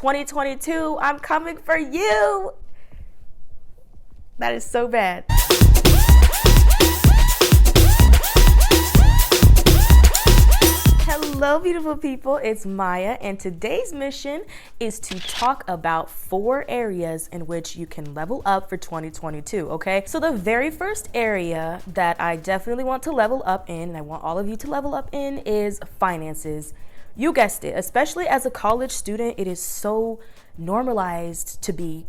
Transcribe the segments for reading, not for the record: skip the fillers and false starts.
2022, I'm coming for you. That is so bad. Hello, beautiful people. It's Maya, and today's mission is to talk about 4 areas in which you can level up for 2022, okay? So the very first area that I definitely want to level up in, and I want all of you to level up in, is finances. You guessed it, especially as a college student, it is so normalized to be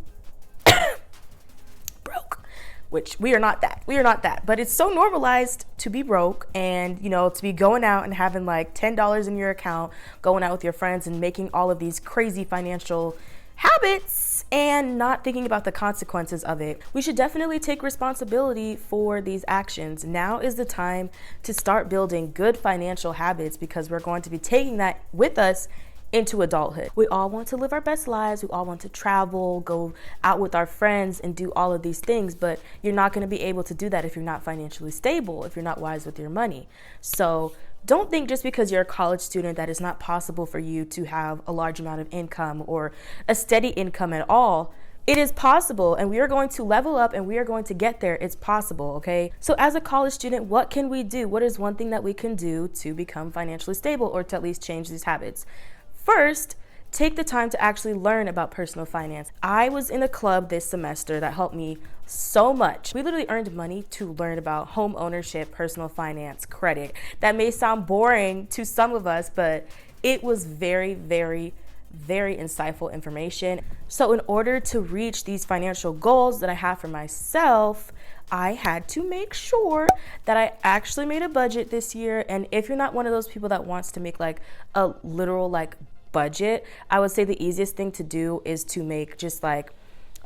broke, which we are not that, but it's so normalized to be broke and, to be going out and having like $10 in your account, going out with your friends and making all of these crazy financial habits and not thinking about the consequences of it. We should definitely take responsibility for these actions. Now is the time to start building good financial habits because we're going to be taking that with us into adulthood. We all want to live our best lives. We all want to travel, go out with our friends and do all of these things, but you're not going to be able to do that if you're not financially stable, if you're not wise with your money. So don't think just because you're a college student that it's not possible for you to have a large amount of income or a steady income at all. It is possible, and we are going to level up and we are going to get there. It's possible, okay? So as a college student, what can we do? What is one thing that we can do to become financially stable or to at least change these habits? First, take the time to actually learn about personal finance. I was in a club this semester that helped me so much. We literally earned money to learn about home ownership, personal finance, credit. That may sound boring to some of us, but it was very, very insightful information. So in order to reach these financial goals that I have for myself, I had to make sure that I actually made a budget this year. And if you're not one of those people that wants to make like a literal budget, I would say the easiest thing to do is to make just like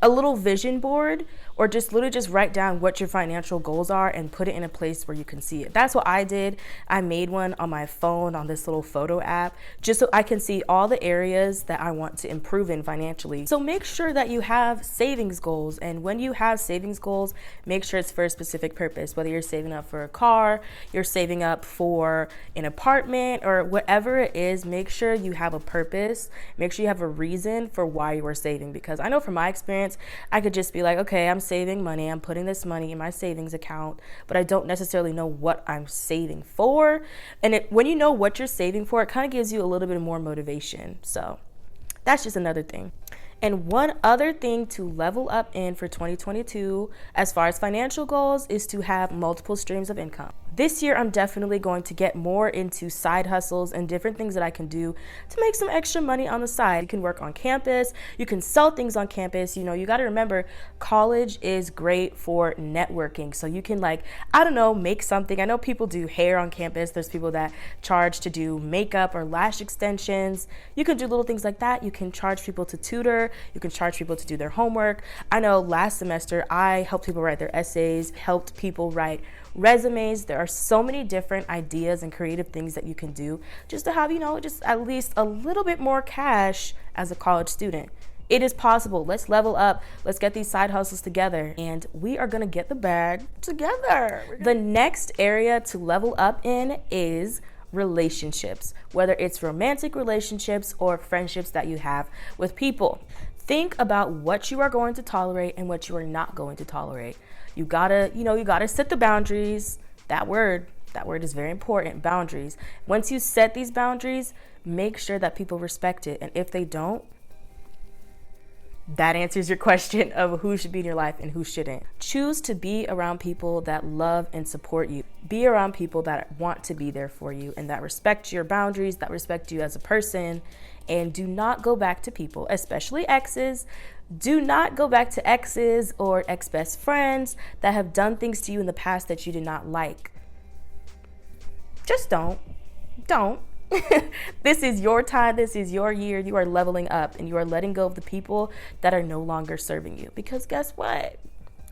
a little vision board, or just literally just write down what your financial goals are and put it in a place where you can see it. That's what I did. I made one on my phone on this little photo app just so I can see all the areas that I want to improve in financially. So make sure that you have savings goals, and when you have savings goals, make sure it's for a specific purpose. Whether you're saving up for a car, you're saving up for an apartment, or whatever it is, make sure you have a purpose. Make sure you have a reason for why you are saving, because I know from my experience, I could just be like, okay, I'm saving money, I'm putting this money in my savings account, but I don't necessarily know what I'm saving for. And when you know what you're saving for, it kind of gives you a little bit more motivation. So that's just another thing. And one other thing to level up in for 2022, as far as financial goals, is to have multiple streams of income. This year, I'm definitely going to get more into side hustles and different things that I can do to make some extra money on the side. You can work on campus, you can sell things on campus. You got to remember, college is great for networking. So you can make something. I know people do hair on campus. There's people that charge to do makeup or lash extensions. You can do little things like that. You can charge people to tutor. You can charge people to do their homework. I know last semester, I helped people write their essays, helped people write resumes. There are so many different ideas and creative things that you can do just to have, just at least a little bit more cash as a college student. It is possible. Let's level up. Let's get these side hustles together, and we are going to get the bag together. The next area to level up in is relationships, whether it's romantic relationships or friendships that you have with people. Think about what you are going to tolerate and what you are not going to tolerate. You gotta set the boundaries. That word is very important, boundaries. Once you set these boundaries, make sure that people respect it. And if they don't, that answers your question of who should be in your life and who shouldn't. Choose to be around people that love and support you. Be around people that want to be there for you and that respect your boundaries, that respect you as a person. And do not go back to people, especially exes. Do not go back to exes or ex-best friends that have done things to you in the past that you did not like. Just don't. This is your time. This is your year. You are leveling up and you are letting go of the people that are no longer serving you. Because guess what?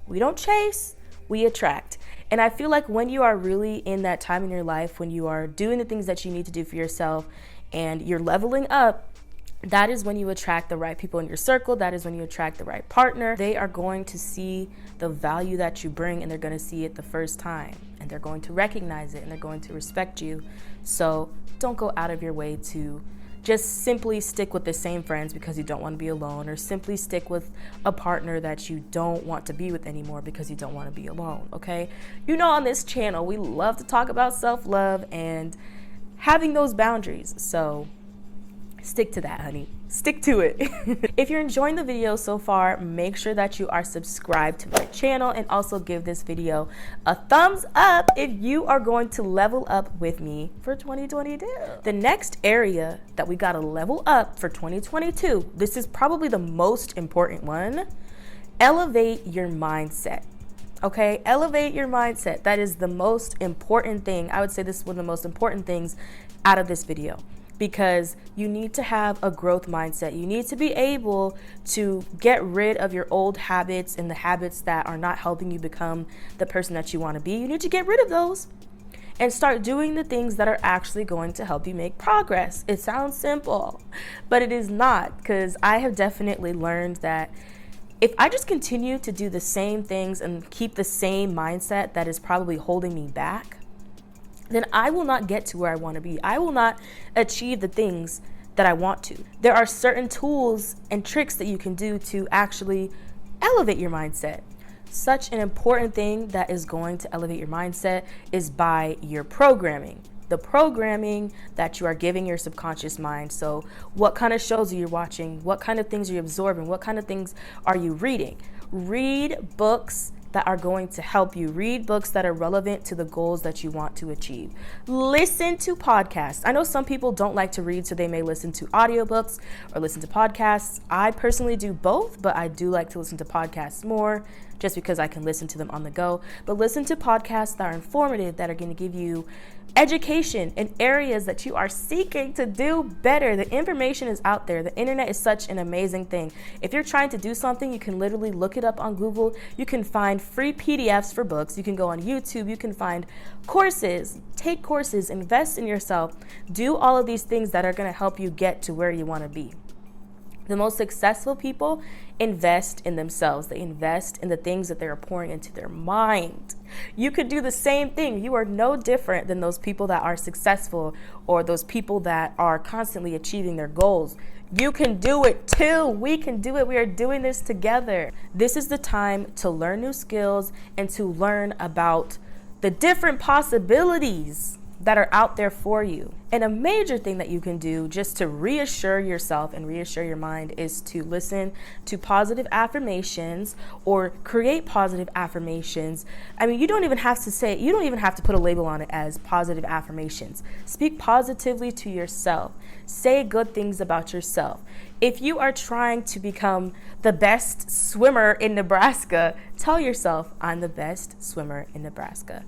We don't chase, we attract. And I feel like when you are really in that time in your life, when you are doing the things that you need to do for yourself and you're leveling up, that is when you attract the right people in your circle. That is when you attract the right partner. They are going to see the value that you bring, and they're going to see it the first time, and they're going to recognize it, and they're going to respect you. So don't go out of your way to just simply stick with the same friends because you don't want to be alone, or simply stick with a partner that you don't want to be with anymore because you don't want to be alone, okay? You know, on this channel, we love to talk about self-love and having those boundaries. So stick to that, honey. Stick to it. If you're enjoying the video so far, make sure that you are subscribed to my channel, and also give this video a thumbs up if you are going to level up with me for 2022. The next area that we gotta level up for 2022, this is probably the most important one: elevate your mindset. Okay, elevate your mindset. That is the most important thing. I would say this is one of the most important things out of this video, because you need to have a growth mindset. You need to be able to get rid of your old habits and the habits that are not helping you become the person that you want to be. You need to get rid of those and start doing the things that are actually going to help you make progress. It sounds simple, but it is not, because I have definitely learned that if I just continue to do the same things and keep the same mindset that is probably holding me back, then I will not get to where I want to be. I will not achieve the things that I want to. There are certain tools and tricks that you can do to actually elevate your mindset. Such an important thing that is going to elevate your mindset is by your programming. The programming that you are giving your subconscious mind. So what kind of shows are you watching? What kind of things are you absorbing? What kind of things are you reading? Read books that are going to help you. Read books that are relevant to the goals that you want to achieve. Listen to podcasts. I know some people don't like to read, so they may listen to audiobooks or listen to podcasts. I personally do both, but I do like to listen to podcasts more, just because I can listen to them on the go. But listen to podcasts that are informative, that are going to give you education in areas that you are seeking to do better. The information is out there. The internet is such an amazing thing. If you're trying to do something, you can literally look it up on Google. You can find free PDFs for books. You can go on YouTube. You can find courses, take courses, invest in yourself. Do all of these things that are going to help you get to where you want to be. The most successful people invest in themselves. They invest in the things that they are pouring into their mind. You could do the same thing. You are no different than those people that are successful, or those people that are constantly achieving their goals. You can do it too. We can do it. We are doing this together. This is the time to learn new skills and to learn about the different possibilities that are out there for you. And a major thing that you can do just to reassure yourself and reassure your mind is to listen to positive affirmations, or create positive affirmations. I mean, you don't even have to put a label on it as positive affirmations. Speak positively to yourself. Say good things about yourself. If you are trying to become the best swimmer in Nebraska, tell yourself, I'm the best swimmer in Nebraska.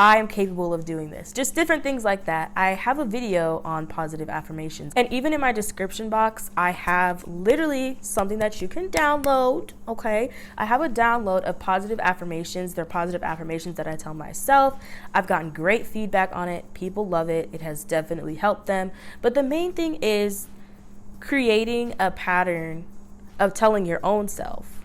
I am capable of doing this. Just different things like that. I have a video on positive affirmations, and even in my description box, I have literally something that you can download, okay? I have a download of positive affirmations. They're positive affirmations that I tell myself. I've gotten great feedback on it. People love it. It has definitely helped them. But the main thing is creating a pattern of telling your own self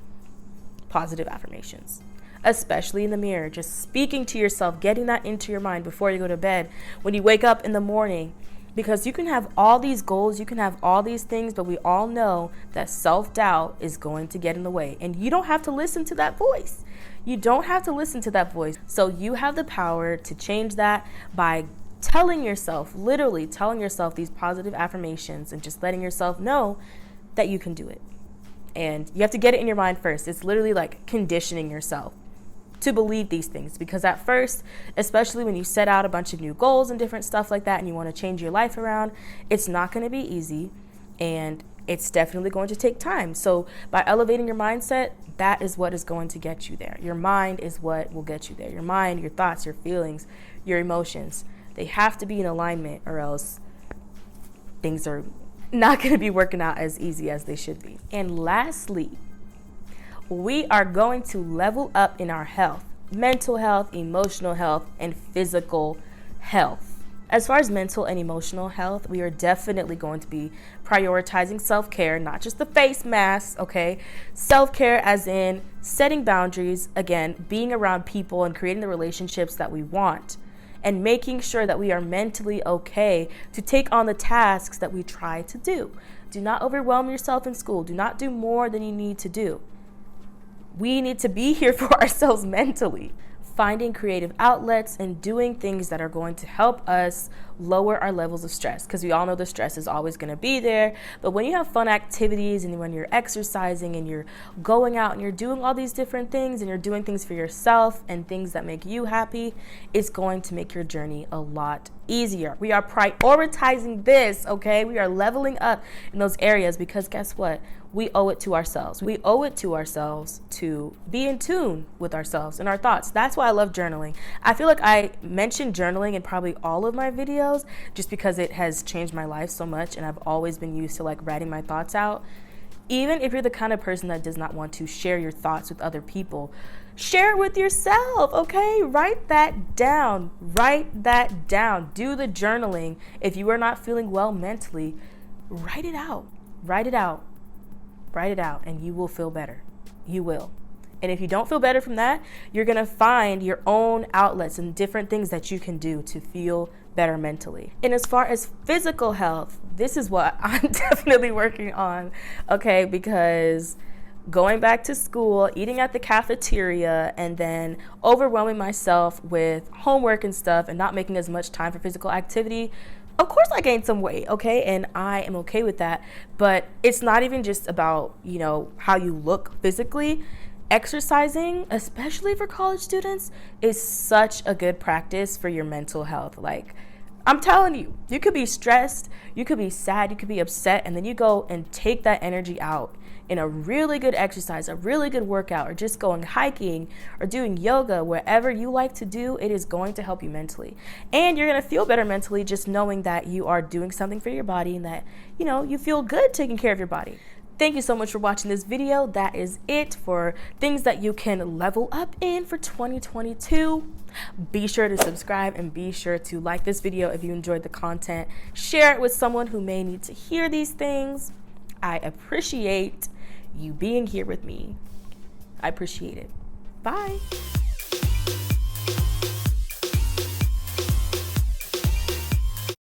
positive affirmations. Especially in the mirror, just speaking to yourself, getting that into your mind before you go to bed, when you wake up in the morning, because you can have all these goals, you can have all these things, but we all know that self-doubt is going to get in the way, and you don't have to listen to that voice. You don't have to listen to that voice. So you have the power to change that by telling yourself, literally telling yourself these positive affirmations, and just letting yourself know that you can do it. And you have to get it in your mind first. It's literally like conditioning yourself to believe these things, because at first, especially when you set out a bunch of new goals and different stuff like that, and you want to change your life around, it's not going to be easy, and it's definitely going to take time. So by elevating your mindset, that is what is going to get you there. Your mind is what will get you there. Your mind, your thoughts, your feelings, your emotions, they have to be in alignment, or else things are not going to be working out as easy as they should be. And lastly, we are going to level up in our health, mental health, emotional health, and physical health. As far as mental and emotional health, we are definitely going to be prioritizing self-care, not just the face mask, okay? Self-care as in setting boundaries, again, being around people and creating the relationships that we want, and making sure that we are mentally okay to take on the tasks that we try to do. Do not overwhelm yourself in school. Do not do more than you need to do. We need to be here for ourselves mentally. Finding creative outlets and doing things that are going to help us lower our levels of stress, because we all know the stress is always going to be there. But when you have fun activities and when you're exercising and you're going out and you're doing all these different things and you're doing things for yourself and things that make you happy, it's going to make your journey a lot easier. We are prioritizing this, okay? We are leveling up in those areas because guess what? We owe it to ourselves. We owe it to ourselves to be in tune with ourselves and our thoughts. That's why I love journaling. I feel like I mentioned journaling in probably all of my videos just because it has changed my life so much and I've always been used to like writing my thoughts out. Even if you're the kind of person that does not want to share your thoughts with other people, share it with yourself, okay? Write that down. Write that down. Do the journaling. If you are not feeling well mentally, write it out. Write it out. Write it out and you will feel better. You will. And if you don't feel better from that, you're going to find your own outlets and different things that you can do to feel better mentally. And as far as physical health, this is what I'm definitely working on, okay? Because going back to school, eating at the cafeteria, and then overwhelming myself with homework and stuff and not making as much time for physical activity, of course I gained some weight, okay? And I am okay with that. But it's not even just about, how you look physically. Exercising, especially for college students, is such a good practice for your mental health. Like, I'm telling you, you could be stressed, you could be sad, you could be upset, and then you go and take that energy out in a really good exercise, a really good workout, or just going hiking or doing yoga, wherever you like to do, it is going to help you mentally. And you're going to feel better mentally just knowing that you are doing something for your body and that, you feel good taking care of your body. Thank you so much for watching this video. That is it for things that you can level up in for 2022. Be sure to subscribe and be sure to like this video if you enjoyed the content. Share it with someone who may need to hear these things. I appreciate you being here with me. I appreciate it. Bye.